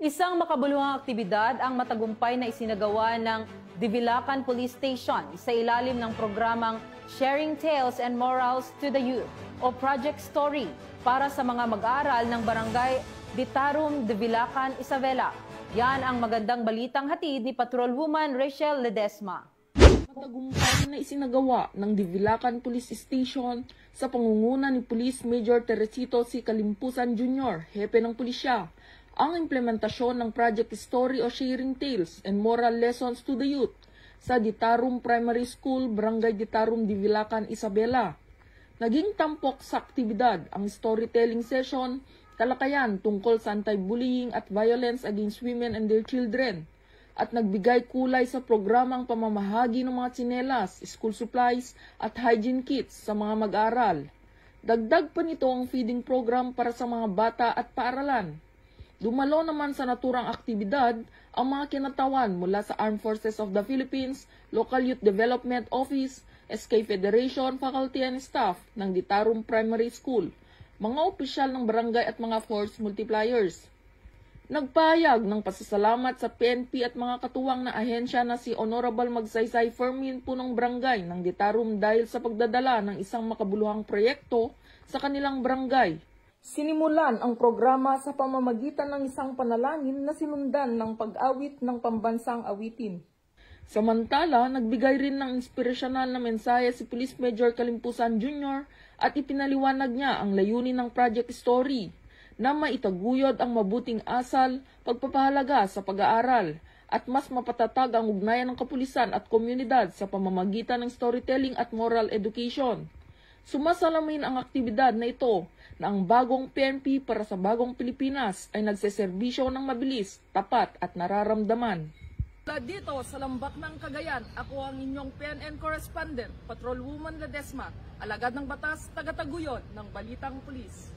Isang makabuluhang aktibidad ang matagumpay na isinagawa ng Divilacan Police Station sa ilalim ng programang Sharing Tales and Morals to the Youth o Project Story para sa mga mag-aaral ng Barangay Ditarum, Divilacan, Isabela. Yan ang magandang balitang hatid ni Patrolwoman Rachel Ledesma. Matagumpay na isinagawa ng Divilacan Police Station sa pangunguna ni Police Major Teresito C. Kalimpusan Jr., hepe ng pulisya, ang implementasyon ng Project Story o Sharing Tales and Moral Lessons to the Youth sa Ditarum Primary School, Barangay Ditarum, Divilacan, Isabela. Naging tampok sa aktibidad ang storytelling session, talakayan tungkol sa anti-bullying at violence against women and their children, at nagbigay kulay sa programang pamamahagi ng mga tsinelas, school supplies at hygiene kits sa mga mag-aaral. Dagdag pa nito ang feeding program para sa mga bata at paaralan. Dumalo naman sa naturang aktibidad ang mga kinatawan mula sa Armed Forces of the Philippines, Local Youth Development Office, SK Federation, faculty and staff ng Ditarum Primary School, mga opisyal ng barangay at mga force multipliers. Nagpahayag ng pasasalamat sa PNP at mga katuwang na ahensya na si Honorable Magsaysay Fermin Punong Barangay ng Ditarum dahil sa pagdadala ng isang makabuluhang proyekto sa kanilang barangay. Sinimulan ang programa sa pamamagitan ng isang panalangin na sinundan ng pag-awit ng pambansang awitin. Samantala, nagbigay rin ng inspirasyonal na mensahe si Police Major Kalimpusan Jr. at ipinaliwanag niya ang layunin ng Project Story na maitaguyod ang mabuting asal, pagpapahalaga sa pag-aaral at mas mapatatag ang ugnayan ng kapulisan at komunidad sa pamamagitan ng storytelling at moral education. Sumasalamin ang aktibidad na ito na ang bagong PNP para sa bagong Pilipinas ay nagseserbisyo ng mabilis, tapat at nararamdaman. Dito sa Lambak ng Cagayan, ako ang inyong PNN correspondent, Patrolwoman Ledesma, alagad ng batas, tagataguyod ng Balitang Pulis.